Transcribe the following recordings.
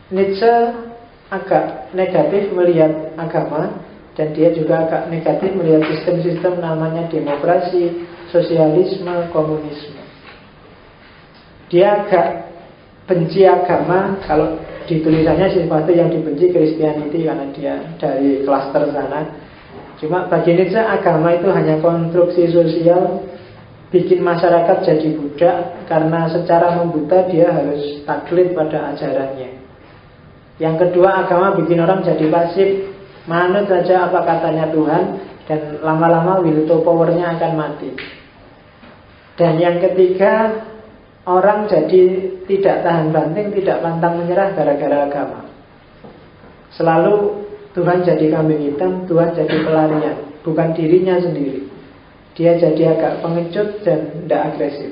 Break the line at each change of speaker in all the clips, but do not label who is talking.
Nietzsche agak negatif melihat agama, dan dia juga agak negatif melihat sistem-sistem namanya demokrasi, sosialisme, komunisme. Dia agak benci agama. Kalau di tulisannya sesuatu yang dibenci Christianity, karena dia dari klaster sana. Cuma bagi Nietzsche agama itu hanya konstruksi sosial, bikin masyarakat jadi budak, karena secara membuta dia harus taklid pada ajarannya. Yang kedua, agama bikin orang jadi pasif, manut saja apa katanya Tuhan, dan lama-lama will to power-nya akan mati. Dan yang ketiga, orang jadi tidak tahan banting, tidak pantang menyerah gara-gara agama. Selalu Tuhan jadi kambing hitam, Tuhan jadi pelarian, bukan dirinya sendiri. Dia jadi agak pengecut dan tidak agresif.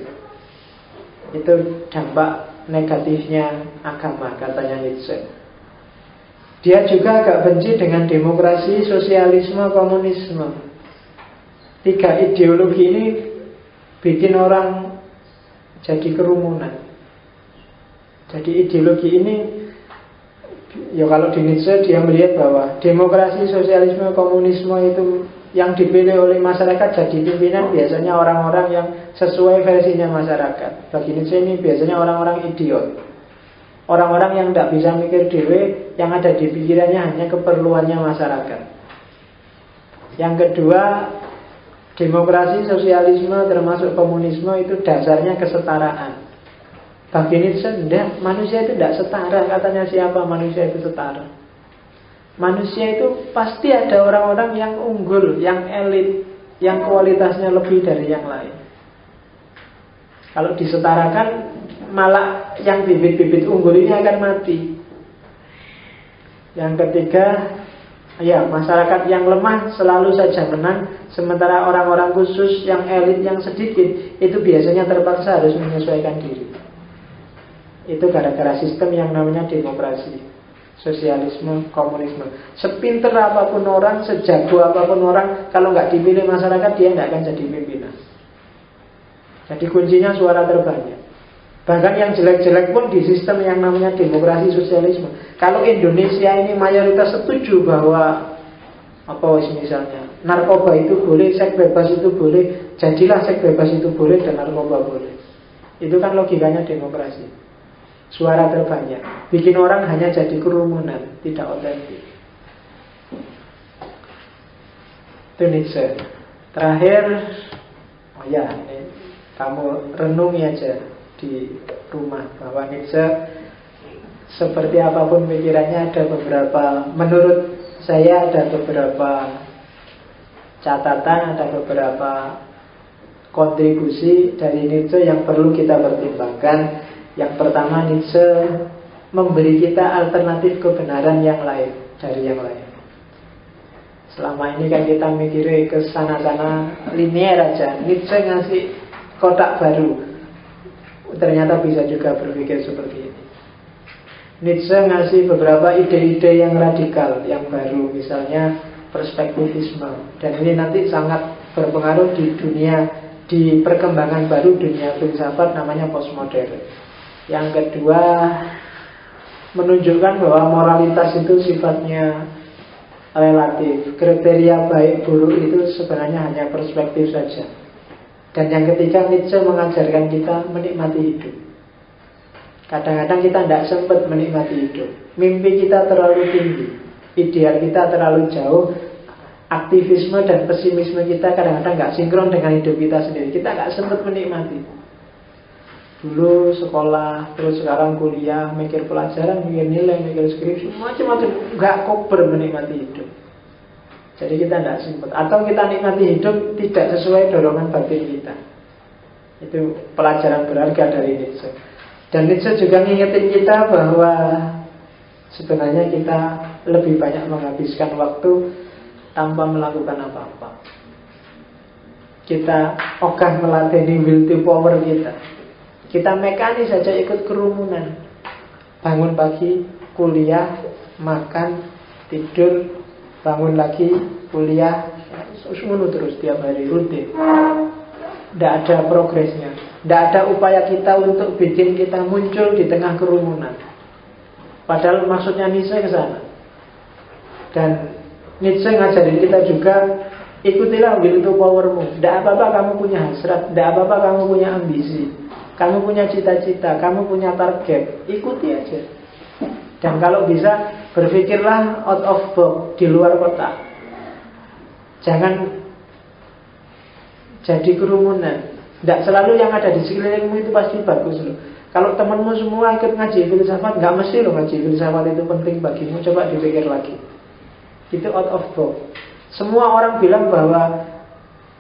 Itu dampak negatifnya agama, katanya Nietzsche. Dia juga agak benci dengan demokrasi, sosialisme, komunisme. Tiga ideologi ini bikin orang jadi kerumunan. Jadi ideologi ini, ya kalau di Nietzsche dia melihat bahwa demokrasi, sosialisme, komunisme itu yang dipilih oleh masyarakat jadi pimpinan biasanya orang-orang yang sesuai versinya masyarakat. Bagi Nietzsche ini biasanya orang-orang idiot, orang-orang yang tidak bisa mikir dewe, yang ada di pikirannya hanya keperluannya masyarakat. Yang kedua, demokrasi, sosialisme, termasuk komunisme itu dasarnya kesetaraan. Bagi Nietzsche, tidak, manusia itu tidak setara. Katanya siapa manusia itu setara? Manusia itu pasti ada orang-orang yang unggul, yang elit, yang kualitasnya lebih dari yang lain. Kalau disetarakan, malah yang bibit-bibit unggul ini akan mati. Yang ketiga, ya, masyarakat yang lemah selalu saja menang, sementara orang-orang khusus yang elit, yang sedikit, itu biasanya terpaksa harus menyesuaikan diri. Itu gara-gara sistem yang namanya demokrasi, sosialisme, komunisme. Sepinter apapun orang, sejago apapun orang, kalau nggak dipilih masyarakat, dia nggak akan jadi pimpinan. Jadi kuncinya suara terbanyak. Bahkan yang jelek-jelek pun di sistem yang namanya demokrasi, sosialisme. Kalau Indonesia ini mayoritas setuju bahwa misalnya narkoba itu boleh, seks bebas itu boleh, jadilah seks bebas itu boleh dan narkoba boleh. Itu kan logikanya demokrasi. Suara terbanyak bikin orang hanya jadi kerumunan, tidak otentik. Itu Nietzsche. Terakhir, ini kamu renungi aja di rumah bahwa Nietzsche seperti apapun pikirannya, ada beberapa, menurut saya ada beberapa catatan, ada beberapa kontribusi dari Nietzsche yang perlu kita pertimbangkan. Yang pertama, Nietzsche memberi kita alternatif kebenaran yang lain dari yang lain. Selama ini kan kita mikirnya ke sana-sana linear aja. Nietzsche ngasih kotak baru, ternyata bisa juga berpikir seperti ini. Nietzsche ngasih beberapa ide-ide yang radikal, yang baru, misalnya perspektivisme. Dan ini nanti sangat berpengaruh di dunia, di perkembangan baru dunia filsafat namanya postmodern. Yang kedua, menunjukkan bahwa moralitas itu sifatnya relatif. Kriteria baik buruk itu sebenarnya hanya perspektif saja. Dan yang ketiga, Nietzsche mengajarkan kita menikmati hidup. Kadang-kadang kita tidak sempat menikmati hidup. Mimpi kita terlalu tinggi, ideal kita terlalu jauh, aktivisme dan pesimisme kita kadang-kadang nggak sinkron dengan hidup kita sendiri. Kita nggak sempat menikmati. Dulu sekolah, terus sekarang kuliah, mikir pelajaran, mikir nilai, mikir skripsi, macam-macam, nggak kober menikmati hidup. Jadi kita tidak sempat. Atau kita nikmati hidup tidak sesuai dorongan batin kita. Itu pelajaran berharga dari Nietzsche. Dan Nietzsche juga ngingetin kita bahwa sebenarnya kita lebih banyak menghabiskan waktu tanpa melakukan apa-apa. Kita ogah melatih will to power kita. Kita mekanis saja ikut kerumunan. Bangun pagi, kuliah, makan, tidur, bangun lagi, kuliah, semua terus tiap hari rutin. Tidak ada progresnya. Tidak ada upaya kita untuk bikin kita muncul di tengah kerumunan. Padahal maksudnya Nietzsche ke sana. Dan Nietzsche ngajarin kita juga, ikutilah will to powermu. Tidak apa-apa kamu punya hasrat, tidak apa-apa kamu punya ambisi, kamu punya cita-cita, kamu punya target, ikuti aja. Dan kalau bisa, berpikirlah out of box, di luar kotak. Jangan jadi kerumunan. Tidak selalu yang ada di sekelilingmu itu pasti bagus loh. Kalau temanmu semua ikut ngaji filsafat, nggak mesti loh ngaji filsafat itu penting bagimu. Coba dipikir lagi. Itu out of box. Semua orang bilang bahwa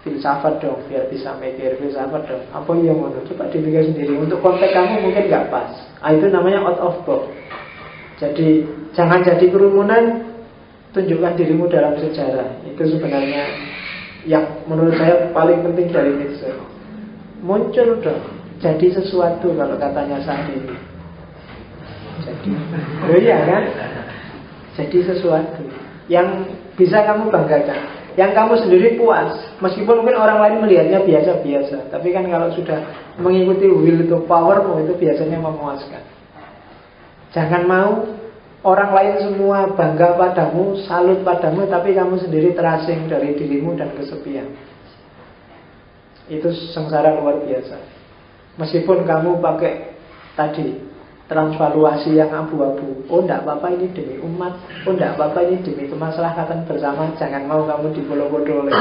filsafat dong, biar bisa mikir, filsafat dong. Apa yang mau? Coba dipikir sendiri. Untuk konteks kamu mungkin nggak pas. Itu namanya out of box. Jadi jangan jadi kerumunan. Tunjukkan dirimu dalam sejarah. Itu sebenarnya yang menurut saya paling penting dari Nietzsche. Muncul dong, jadi sesuatu kalau katanya saat ini. Jadi, oh iya kan? Jadi sesuatu yang bisa kamu banggakan, yang kamu sendiri puas. Meskipun mungkin orang lain melihatnya biasa-biasa, tapi kan kalau sudah mengikuti will to powermu itu biasanya memuaskan. Jangan mau orang lain semua bangga padamu, salut padamu, tapi kamu sendiri terasing dari dirimu dan kesepian. Itu sengsara luar biasa. Meskipun kamu pakai tadi transvaluasi yang abu-abu. Oh enggak apa-apa ini demi umat. Oh enggak apa-apa ini demi kemaslahatan bersama. Jangan mau kamu dibodoh-bodoh oleh,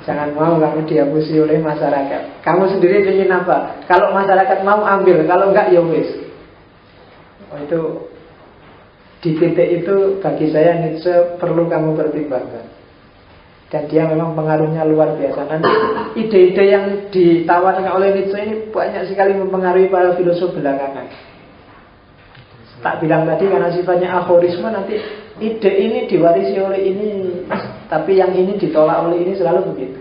jangan mau kamu dihapusi oleh masyarakat. Kamu sendiri ingin apa? Kalau masyarakat mau ambil, kalau enggak ya wis. Oh, itu di titik itu bagi saya Nietzsche perlu kamu pertimbangkan. Dan dia memang pengaruhnya luar biasa. Nanti ide-ide yang ditawarkan oleh Nietzsche ini banyak sekali mempengaruhi para filosof belakangan. Tak bilang tadi karena sifatnya aforisme, nanti ide ini diwarisi oleh ini, tapi yang ini ditolak oleh ini, selalu begitu.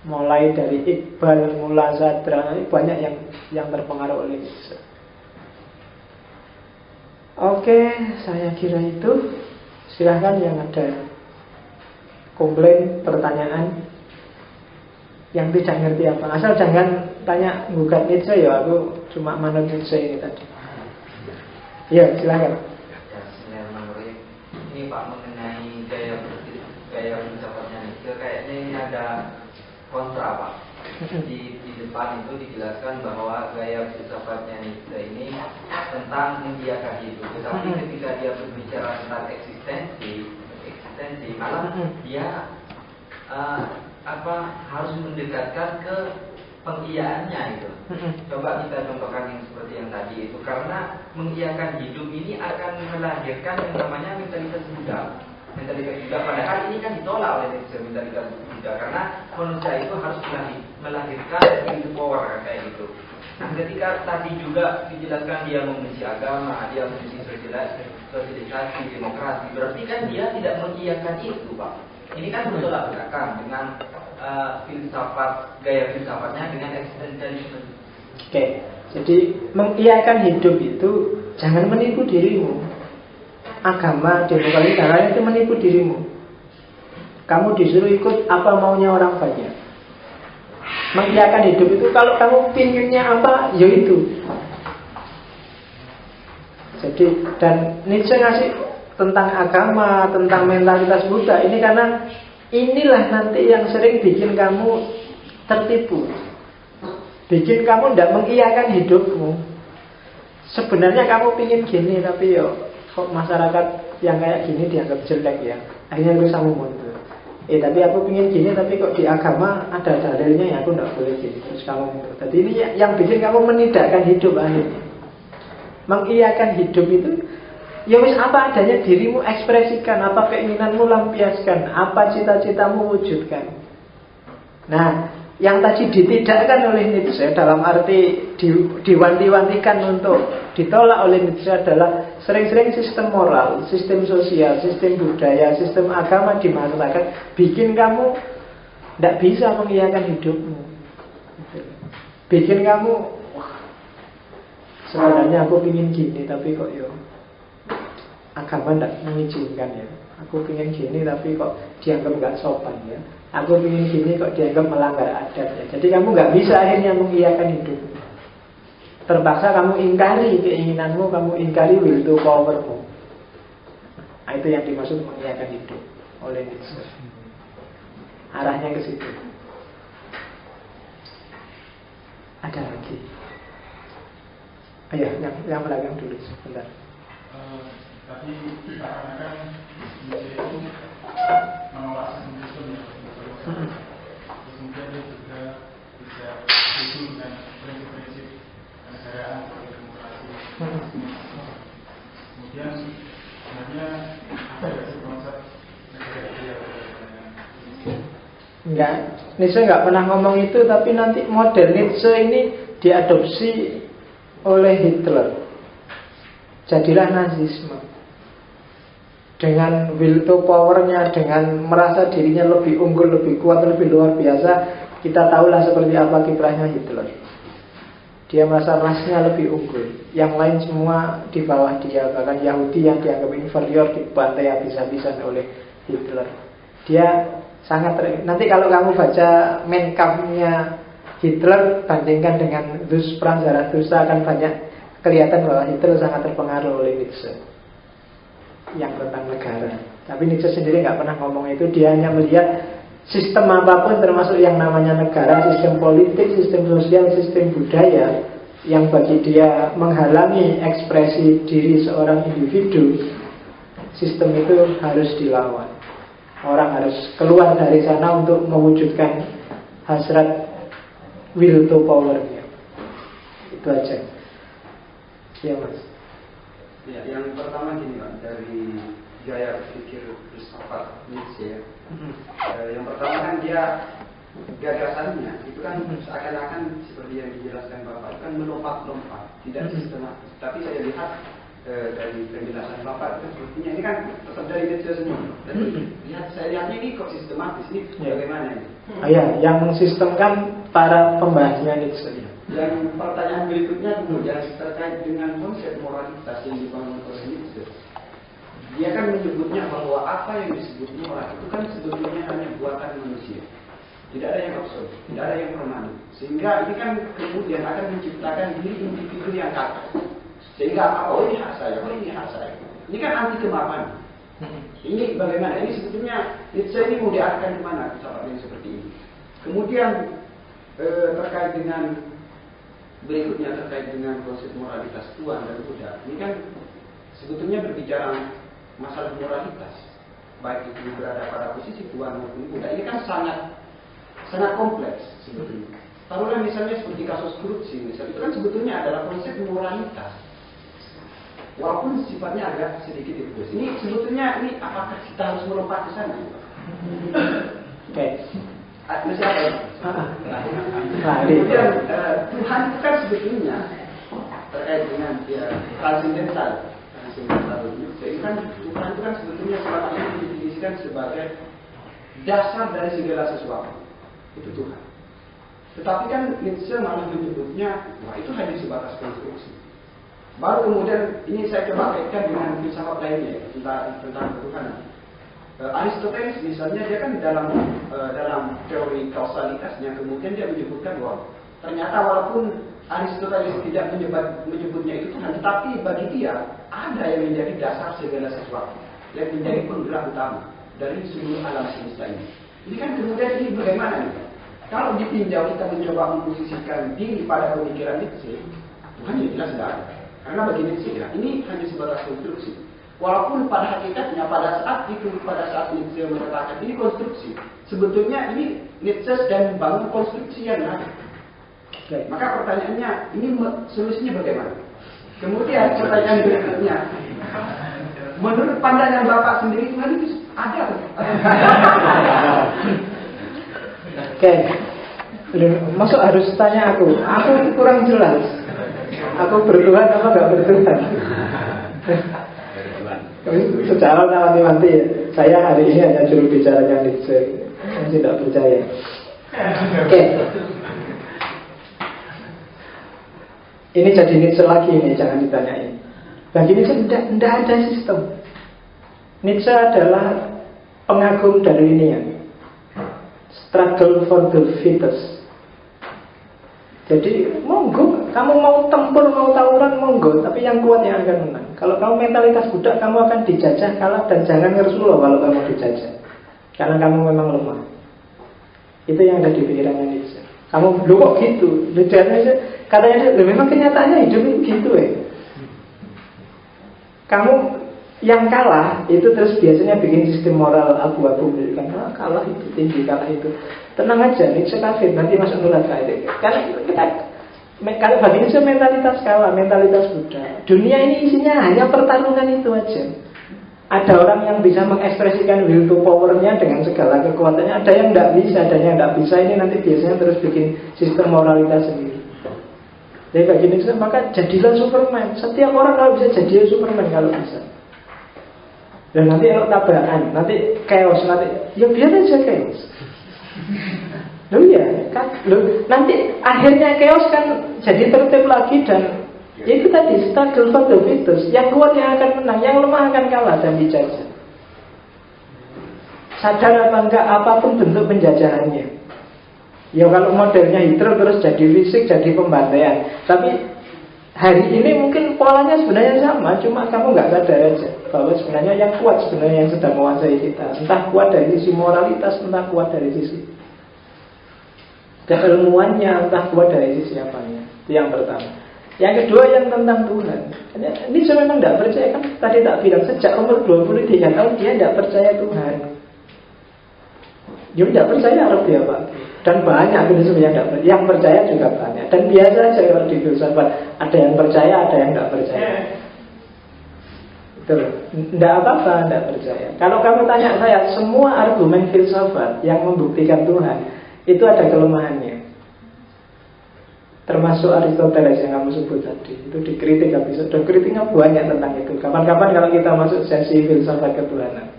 Mulai dari Iqbal, Mullah Sadra, banyak yang terpengaruh oleh Nietzsche. Oke, saya kira itu. Silahkan yang ada komplain, pertanyaan, yang tidak ngerti apa. Asal jangan tanya gugat Nietzsche ya, aku cuma manut Nietzsche ini tadi. Ya, silahkan.
Ya, ini Pak, mengenai gaya filsafatnya Nietzsche, kayaknya ini ada kontra Pak. Di depan itu dijelaskan bahwa gaya filsafatnya Nietzsche ini tentang mengiyakan hidup, tetapi ketika dia berbicara tentang eksistensi, malah dia harus mendekatkan ke pengiyaannya itu. Coba kita contohkan yang seperti yang tadi itu, karena mengiyakan hidup ini akan melahirkan yang namanya mentalitas Buddha. Mentalitas Buddha, padahal ini kan ditolak oleh mentalitas Buddha, karena manusia itu harus melahirkan will power kayak gitu. Nah, ketika tadi juga dijelaskan dia membenci agama, dia membenci sosialisasi, demokrasi, berarti kan dia tidak mengiyakan itu, Pak. Ini kan bertolak belakang dengan gaya filsafatnya dengan eksistensialisme.
Oke, jadi mengiyakan hidup itu jangan menipu dirimu. Agama, demokrasi, dan itu menipu dirimu. Kamu disuruh ikut apa maunya orang banyak. Mengiyakan hidup itu kalau kamu pinginnya apa, ya itu. Jadi, dan Nietzsche ngasih tentang agama, tentang mentalitas Buddha ini karena inilah nanti yang sering bikin kamu tertipu, bikin kamu tidak mengiyakan hidupmu. Sebenarnya kamu pingin gini, tapi yo kok masyarakat yang kayak gini dianggap jelek ya, akhirnya terus kamu mundur. Tapi aku pingin gini, tapi kok di agama ada dalilnya ya aku tidak boleh gini, terus kamu mundur. Jadi ini yang bikin kamu menidakkan hidup akhirnya. Mengiyakan hidup itu ya wis apa adanya, dirimu ekspresikan, apa keinginanmu lampiaskan, apa cita-citamu wujudkan. Nah, yang tadi ditidakkan oleh Nietzsche dalam arti diwanti-wantikan untuk ditolak oleh Nietzsche adalah sering-sering sistem moral, sistem sosial, sistem budaya, sistem agama di masyarakat bikin kamu tidak bisa mengiyakan hidupmu, bikin kamu sebenarnya aku ingin gini tapi kok yo agama tidak mengizinkan ya. Aku ingin gini tapi kok dianggap nggak sopan ya. Aku ingin gini kok dianggap melanggar adat ya. Jadi kamu nggak bisa akhirnya mengiyakan hidup. terpaksa kamu ingkari keinginanmu, kamu ingkari will to powermu. Nah, itu yang dimaksud mengiyakan hidup oleh Nietzsche. Arahnya ke situ. Ada lagi? Ayo, yang belakang dulu sebentar.
Tadi dikatakan Nietzsche itu menolak sistem ya, kemudian dia juga bisa setuju dengan prinsip-prinsip kenegaraan seperti demokrasi. Kemudian sebenarnya ada sih konsep negara ideal.
Enggak, Nietzsche nggak pernah ngomong itu, tapi nanti model Nietzsche ini diadopsi oleh Hitler. Jadilah Nazisme. Dengan will to power-nya, dengan merasa dirinya lebih unggul, lebih kuat, lebih luar biasa, kita tahulah seperti apa kiprahnya Hitler. Dia merasa rasnya lebih unggul, yang lain semua di bawah dia. Bahkan Yahudi yang dianggap inferior dibantai habis-habisan oleh Hitler. Dia sangat nanti kalau kamu baca Mein Kampf-nya Hitler bandingkan dengan Dus Perang Zarathustra, akan banyak kelihatan bahwa Hitler sangat terpengaruh oleh Nietzsche yang tentang negara. Tapi Nietzsche sendiri nggak pernah ngomong itu. Dia hanya melihat sistem apapun, termasuk yang namanya negara, sistem politik, sistem sosial, sistem budaya, yang bagi dia menghalangi ekspresi diri seorang individu, sistem itu harus dilawan. Orang harus keluar dari sana untuk mewujudkan hasrat will to power-nya. Itu aja. Ya Mas.
Ya, yang pertama gini Pak, dari gaya berpikir filsafat Nietzsche ya. Yang pertama kan dia gagasannya itu kan seakan-akan seperti yang dijelaskan Bapak, itu kan melompat-lompat, tidak sistematis. Tapi saya lihat dari penjelasan Bapak itu sepertinya ini kan tetap dari Nietzsche semua. Dan saya lihatnya ini kok sistematis, ini bagaimana ini?
Ya, yang mensistemkan para pembahasnya Nietzsche.
Yang pertanyaan berikutnya kemudian terkait dengan konsep moralitas yang dibangun oleh Nietzsche. Dia kan menyebutnya bahwa apa yang disebut moral itu kan sebetulnya hanya buatan manusia. Tidak ada yang absolut, tidak ada yang permanen. Sehingga ini kan kemudian akan menciptakan diri individu yang kacau. Sehingga oh ini hak saya, oh ini hak saya. Ini kan anti kemapanan. Ini bagaimana? Ini sebetulnya Nietzsche ini mau diarahkan kemana filsafat yang seperti ini? Kemudian terkait dengan berikutnya terkait dengan konsep moralitas tuan dan budak. Ini kan sebetulnya berbicara masalah moralitas, baik itu berada pada posisi tuan maupun budak. Ini kan sangat kompleks sebetulnya. Taruhlah misalnya seperti kasus korupsi, misalnya itu kan sebetulnya adalah konsep moralitas, walaupun sifatnya agak sedikit egois. Ini sebetulnya ini apakah kita harus melompat ke sana?
Oke.
Masih apa ya? Kemudian Tuhan itu kan sebetulnya terkait dengan transcendental. Jadi kan Tuhan itu kan sebetulnya selama ini didefinisikan sebagai dasar dari segala sesuatu. Itu Tuhan. Tetapi kan Nietzsche malah menyebutnya, wah itu hanya sebatas konstruksi. Baru kemudian ini saya coba kaitkan dengan filsafat lainnya tentang Tuhan. Aristoteles misalnya dia kan dalam teori kausalitasnya kemudian dia menyebutkan bahwa ternyata walaupun Aristoteles tidak menyebutnya itu Tuhan, tetapi bagi dia ada yang menjadi dasar segala sesuatu, yang menjadi penggerak utama dari seluruh alam semesta ini. Ini kan kemudian ini bagaimana nih? Kalau ditinjau kita mencoba memposisikan diri pada pemikiran Nietzsche, Tuhan ya jelas tidak ada. Karena bagi Nietzsche ya, ini hanya sebatas konstruksi. Walaupun pada hakikatnya pada saat Nietzsche mengatakan ini konstruksi, sebetulnya ini Nietzsche sedang membangun konstruksi yang lain. Maka pertanyaannya, ini solusinya bagaimana? Kemudian pertanyaan berikutnya, menurut pandangan Bapak sendiri Tuhan itu ada?
Oke. Masuk harus tanya aku kurang jelas. Aku bertuhan apa gak bertuhan? Secara nanti ya, saya hari ini hanya juru bicaranya Nietzsche. Saya tidak percaya. Oke. Ini jadi Nietzsche lagi ini, jangan ditanyain. Bagi Nietzsche tidak ada sistem. Nietzsche adalah pengagum Darwinian, struggle for the fittest. Jadi monggo, kamu mau tempur, mau tawuran, monggo, tapi yang kuat yang akan menang. Kalau kamu mentalitas budak, kamu akan dijajah, kalah, dan jangan ngersuloh kalau kamu dijajah, karena kamu memang lemah. Itu yang ada di pikirannya Nietzsche. Kamu, lu kok gitu? Katanya, memang kenyataannya hidup itu gitu ya. Kamu yang kalah itu terus biasanya bikin sistem moral abu-abu, kan kalah itu tinggi, kalah itu. Tenang aja, Nietzsche kafir, nanti masuk neraka itu. Karena kita, kalau bagi Nietzsche mentalitas kalah, mentalitas budak. Dunia ini isinya hanya pertarungan itu aja. Ada orang yang bisa mengekspresikan will to power-nya dengan segala kekuatannya, ada yang tidak bisa, ada yang tidak bisa. Ini nanti biasanya terus bikin sistem moralitas sendiri. Jadi bagi Nietzsche, maka jadilah Superman. Setiap orang kalau bisa jadi Superman kalau bisa. Dan nanti kalau tabrakan, nanti chaos, nanti ya biar aja chaos. Loh ya, kan? Loh, nanti akhirnya chaos kan jadi tertib lagi dan ya itu tadi struggle for the fittest. Yang kuat yang akan menang, yang lemah akan kalah dan dijajah. Sadar apa enggak apapun bentuk penjajahannya. Ya kalau modelnya Hitler terus jadi fisik, jadi pembantaian. Tapi hari ini mungkin polanya sebenarnya sama, cuma kamu nggak sadar aja bahwa sebenarnya yang kuat sebenarnya yang sedang menguasai kita. Entah kuat dari sisi moralitas, entah kuat dari sisi keilmuannya, entah kuat dari sisi apanya. Itu yang pertama. Yang kedua yang tentang Tuhan. Ini saya memang tidak percaya, kan tadi tak bilang sejak umur 23 tahun dia tidak percaya Tuhan. Dia tidak percaya Arab dia Pak. Dan banyak yang percaya juga banyak. Dan biasa saja kalau di filsafat ada yang percaya, ada yang tidak percaya. Betul. Tidak apa-apa, tidak percaya. Kalau kamu tanya saya, semua argumen filsafat yang membuktikan Tuhan itu ada kelemahannya. Termasuk Aristoteles yang kamu sebut tadi, itu dikritik habis. Dan kritiknya banyak tentang itu. Kapan-kapan kalau kita masuk sesi filsafat ketuhanan.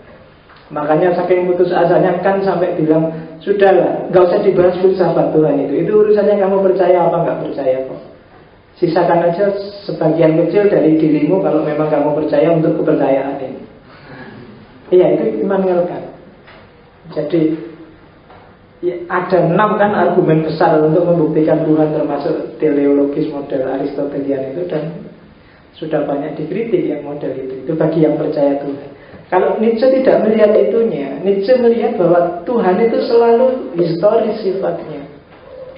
Makanya saking putus asanya kan sampai bilang, sudahlah, nggak usah dibahas filsafat Tuhan itu. Itu urusannya kamu percaya apa nggak percaya kok. Sisakan aja sebagian kecil dari dirimu kalau memang kamu percaya untuk kepercayaan ini. Iya, itu Immanuel Kant. Jadi ya, ada 6 kan argumen besar untuk membuktikan Tuhan, termasuk teleologis model Aristotelian itu, dan sudah banyak dikritik yang model itu. Itu bagi yang percaya Tuhan. Kalau Nietzsche tidak melihat itunya, Nietzsche melihat bahwa Tuhan itu selalu historis sifatnya,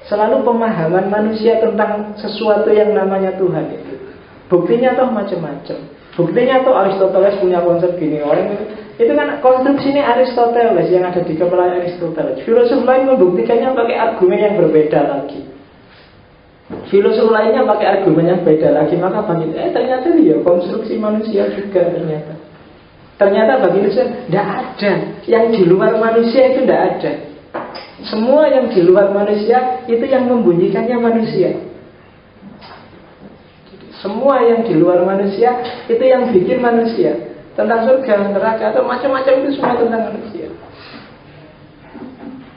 selalu pemahaman manusia tentang sesuatu yang namanya Tuhan itu. Buktinya toh macam-macam. Buktinya toh Aristoteles punya konsep gini, orang itu kan konstruksinya Aristoteles yang ada di kepala Aristoteles. Filosof lain membuktikannya pakai argumen yang berbeda lagi. Filosof lainnya pakai argumen yang beda lagi. Maka bagi ternyata ya konstruksi manusia juga ternyata. Ternyata bagi Nietzsche tidak ada. Yang di luar manusia itu tidak ada. Semua yang di luar manusia itu yang membunyikannya manusia. Semua yang di luar manusia itu yang bikin manusia. Tentang surga, neraka atau macam-macam itu semua tentang manusia.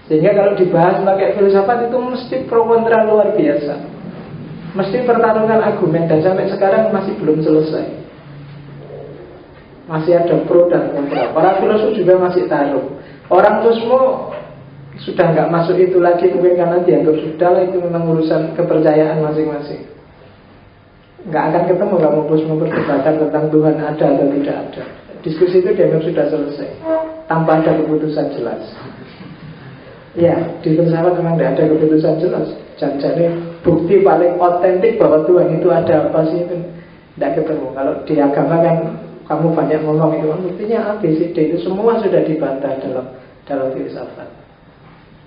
Sehingga kalau dibahas pakai filsafat itu mesti pro kontra luar biasa. Mesti pertarungan argumen, dan sampai sekarang masih belum selesai. Masih ada pro dan kontra. Para filosof juga masih taruh. Orang kosmo sudah nggak masuk itu lagi, mungkin karena dianggap sudah itu memang urusan kepercayaan masing-masing. Nggak akan ketemu kamu kosmo perdebatan tentang Tuhan ada atau tidak ada. Diskusi itu dianggap sudah selesai tanpa ada keputusan jelas. Ya, di filsafat memang tidak ada keputusan jelas. Jadi bukti paling otentik bahwa Tuhan itu ada apa sih itu tidak ketemu. Kalau di agama kan kamu banyak ngomong itu, buktinya A, B, C, D itu semua sudah dibantah dalam filsafat.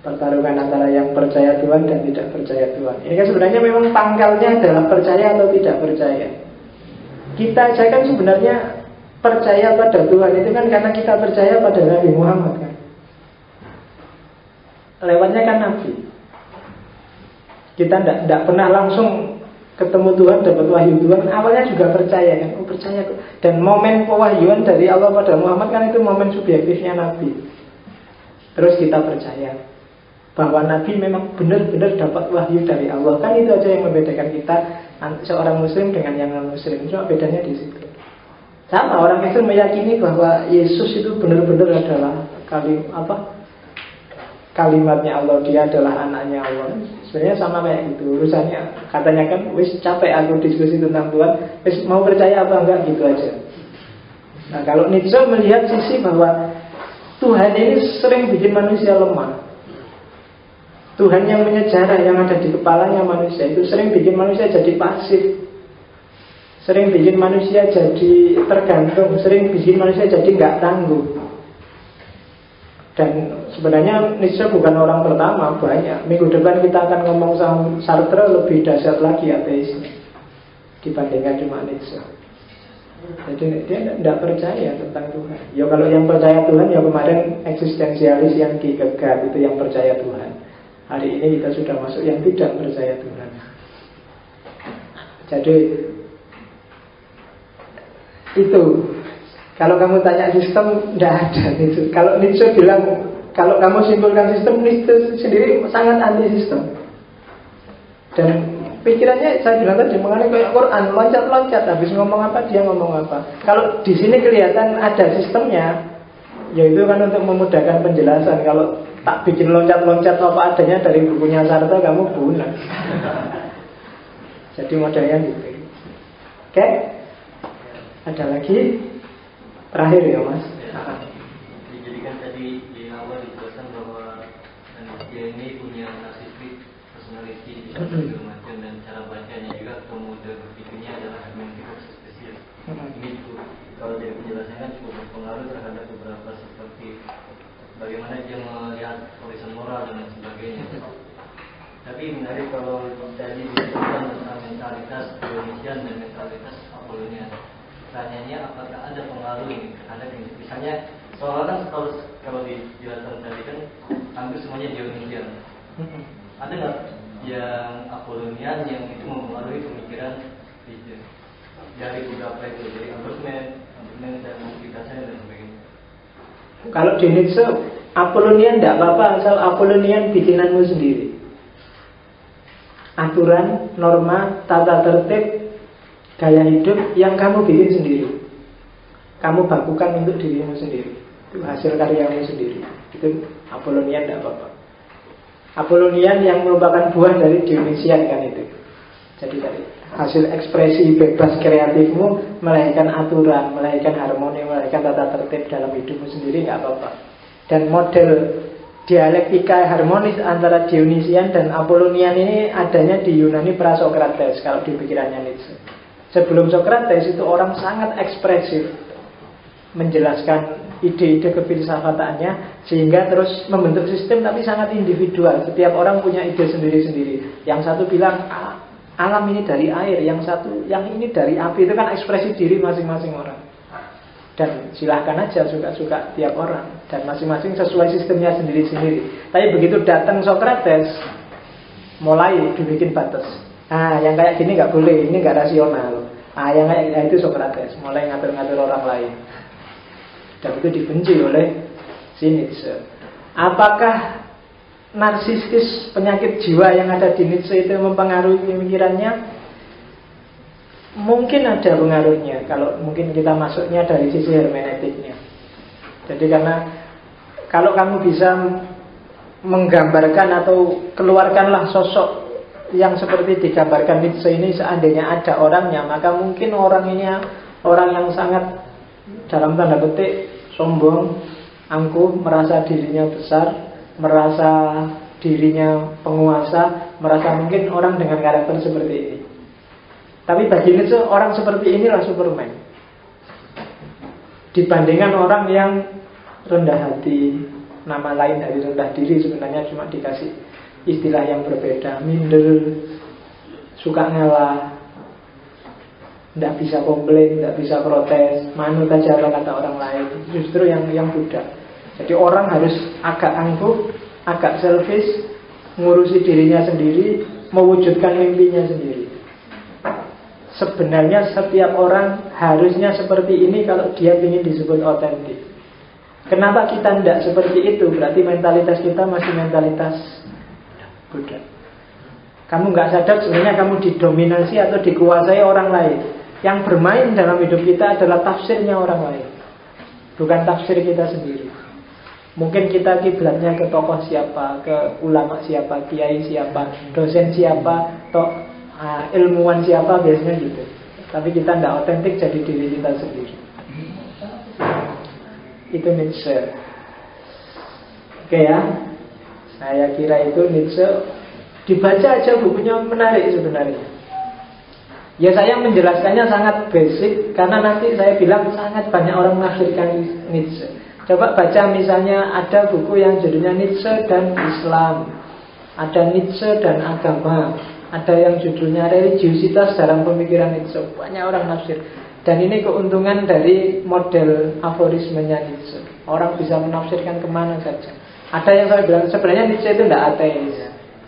Pertarungan antara yang percaya Tuhan dan tidak percaya Tuhan. Ini kan sebenarnya memang pangkalnya adalah percaya atau tidak percaya. Kita aja kan sebenarnya percaya pada Tuhan itu kan karena kita percaya pada Nabi Muhammad kan. Lewatnya kan Nabi. Kita tidak pernah langsung ketemu Tuhan, dapat wahyu Tuhan, awalnya juga percaya kan, percaya. Dan momen pewahyuan dari Allah pada Muhammad kan itu momen subjektifnya Nabi. Terus kita percaya bahwa Nabi memang benar-benar dapat wahyu dari Allah. Kan itu aja yang membedakan kita seorang Muslim dengan yang non-Muslim. Cuma bedanya di situ. Sama orang Kristen meyakini bahwa Yesus itu benar-benar adalah kalimatnya Allah, dia adalah anaknya Allah. Sebenarnya sama kayak gitu urusannya. Katanya kan, wis capek aku diskusi tentang Tuhan, wis mau percaya apa enggak, gitu aja. Nah, kalau Nietzsche melihat sisi bahwa Tuhan ini sering bikin manusia lemah. Tuhan yang menyejarah, yang ada di kepalanya manusia itu sering bikin manusia jadi pasif, sering bikin manusia jadi tergantung, sering bikin manusia jadi nggak tangguh. Dan sebenarnya Nietzsche bukan orang pertama, banyak. Minggu depan kita akan ngomong sama Sartre, lebih dahsyat lagi ateisme dibandingkan cuma Nietzsche. Jadi dia tidak percaya tentang Tuhan. Ya kalau yang percaya Tuhan, ya kemarin eksistensialis yang Kierkegaard itu yang percaya Tuhan. Hari ini kita sudah masuk yang tidak percaya Tuhan. Jadi itu. Kalau kamu tanya sistem, tidak ada Nietzsche. Kalau Nietzsche bilang, kalau kamu simpulkan sistem, Nietzsche sendiri sangat anti sistem. Dan pikirannya, saya bilang tadi, mengenai kayak Quran, loncat-loncat, habis ngomong apa, dia ngomong apa. Kalau di sini kelihatan ada sistemnya, yaitu kan untuk memudahkan penjelasan. Kalau tak bikin loncat-loncat apa adanya dari bukunya Sartre, kamu punah. Jadi modelnya gitu. Oke? Ada lagi? Terakhir ya Mas.
Jadi kan tadi di awal dijelaskan bahwa manusia ini punya narcissistic personality, segala macam, dan cara bacanya juga kemudian berpikirnya adalah argumentatif spesies. Ini cukup, kalau dari penjelasannya kan cukup berpengaruh terhadap beberapa seperti bagaimana dia melihat horizon moral dan lain sebagainya. Tapi menarik kalau tadi disebutkan tentang mentalitas Dionysian dan mentalitas Apollonian. Tanyanya apakah ada pengaruh ini terhadap ini? Misalnya soalnya kan kalau dijelaskan tadi kan hampir semuanya Dionysian. Ada nggak yang Apollonian yang itu mempengaruhi pemikiran itu dari beberapa itu, dari argumen dan multiplikasinya dan sebagainya?
Kalau di Nietzsche, Apollonian tidak apa-apa asal Apollonian bikinanmu sendiri. Aturan, norma, tata tertib, gaya hidup yang kamu bikin sendiri. Kamu bakukan untuk dirimu sendiri. Itu hasil karyamu sendiri. Itu Apollonian tidak apa-apa. Apollonian yang merupakan buah dari Dionysian kan itu. Jadi dari hasil ekspresi bebas kreatifmu melahirkan aturan, melahirkan harmoni, melahirkan tata tertib dalam hidupmu sendiri, nggak apa-apa. Dan model dialektika harmonis antara Dionysian dan Apollonian ini adanya di Yunani pra-Sokrates kalau di pikirannya Nietzsche. Sebelum Sokrates itu orang sangat ekspresif menjelaskan ide-ide kefilsafatannya, sehingga terus membentuk sistem tapi sangat individual. Setiap orang punya ide sendiri-sendiri. Yang satu bilang alam ini dari air, yang satu yang ini dari api. Itu kan ekspresi diri masing-masing orang. Dan silahkan aja suka-suka tiap orang, dan masing-masing sesuai sistemnya sendiri-sendiri. Tapi begitu datang Sokrates, mulai dibikin batas. Yang kayak gini nggak boleh, ini nggak rasional. Yang kayak itu Sokrates, mulai ngatur-ngatur orang lain. Dan itu dibenci oleh Nietzsche. Apakah narsistis, penyakit jiwa yang ada di Nietzsche itu mempengaruhi pemikirannya? Mungkin ada pengaruhnya kalau mungkin kita masuknya dari sisi hermeneutiknya. Jadi karena kalau kamu bisa menggambarkan atau keluarkanlah sosok yang seperti digambarkan Nietzsche ini, seandainya ada orangnya, maka mungkin orang ini orang yang sangat dalam tanda petik sombong, angkuh, merasa dirinya besar, merasa dirinya penguasa, merasa mungkin orang dengan karakter seperti ini. Tapi bagi Nietzsche orang seperti inilah Superman, dibandingkan orang yang rendah hati. Nama lain dari rendah diri sebenarnya cuma dikasih istilah yang berbeda. Minder, suka ngalah, tidak bisa komplain, tidak bisa protes, manut aja apa kata orang lain. Justru yang budak. Jadi orang harus agak angkuh, agak selfish, ngurusi dirinya sendiri, mewujudkan mimpinya sendiri. Sebenarnya setiap orang harusnya seperti ini kalau dia ingin disebut otentik. Kenapa kita tidak seperti itu? Berarti mentalitas kita masih mentalitas budak. Kamu nggak sadar sebenarnya kamu didominasi atau dikuasai orang lain. Yang bermain dalam hidup kita adalah tafsirnya orang lain, bukan tafsir kita sendiri. Mungkin kita kiblatnya ke tokoh siapa, ke ulama siapa, kiai siapa, dosen siapa, ilmuwan siapa, biasanya gitu. Tapi kita tidak otentik jadi diri kita sendiri. Itu Nietzsche. Oke ya, saya kira itu Nietzsche. Dibaca aja bukunya menarik sebenarnya. Ya saya menjelaskannya sangat basic karena nanti saya bilang sangat banyak orang menafsirkan Nietzsche. Coba baca misalnya ada buku yang judulnya Nietzsche dan Islam, ada Nietzsche dan agama, ada yang judulnya religiusitas dalam pemikiran Nietzsche. Banyak orang nafsir. Dan ini keuntungan dari model aforismenya Nietzsche. Orang bisa menafsirkan kemana saja. Ada yang saya bilang sebenarnya Nietzsche itu tidak ateis.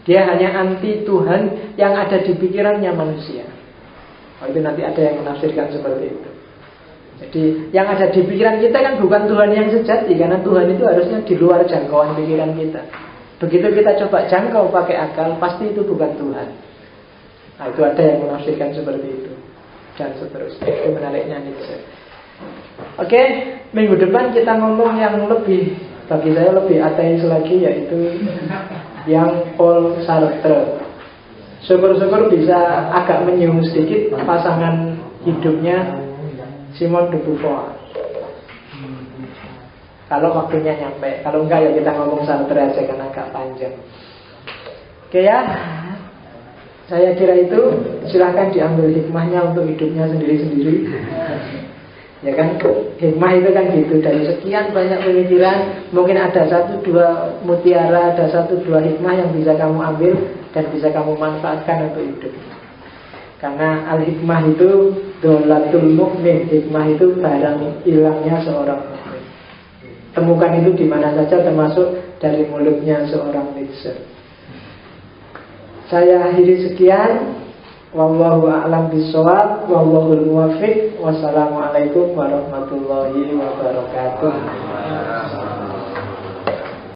Dia hanya anti Tuhan yang ada di pikirannya manusia. Itu nanti ada yang menafsirkan seperti itu. Jadi yang ada di pikiran kita kan bukan Tuhan yang sejati, karena Tuhan itu harusnya di luar jangkauan pikiran kita. Begitu kita coba jangkau pakai akal, pasti itu bukan Tuhan. Nah itu ada yang menafsirkan seperti itu. Dan seterusnya. Itu menariknya Nietzsche. Oke, minggu depan kita ngomong yang lebih, bagi saya lebih ateis lagi, yaitu yang Paul Sartre. Syukur-syukur bisa agak menyinggung sedikit pasangan hidupnya Simone de Beauvoir. Kalau waktunya nyampe. Kalau enggak ya kita ngomong Sartre aja karena agak panjang. Oke ya, saya kira itu. Silahkan diambil hikmahnya untuk hidupnya sendiri-sendiri. Ya kan, hikmah itu kan gitu. Dari sekian banyak pemikiran, mungkin ada 1-2 mutiara, ada 1-2 hikmah yang bisa kamu ambil dan bisa kamu manfaatkan untuk hidup. Karena al-hikmah itu dolatul mukmin. Hikmah itu barang hilangnya seorang mukmin. Temukan itu di mana saja, termasuk dari mulutnya seorang Nietzsche. Saya akhiri sekian. Wallahu a'lam bishawab, wallahul muwaffiq. Wassalamualaikum warahmatullahi wabarakatuh.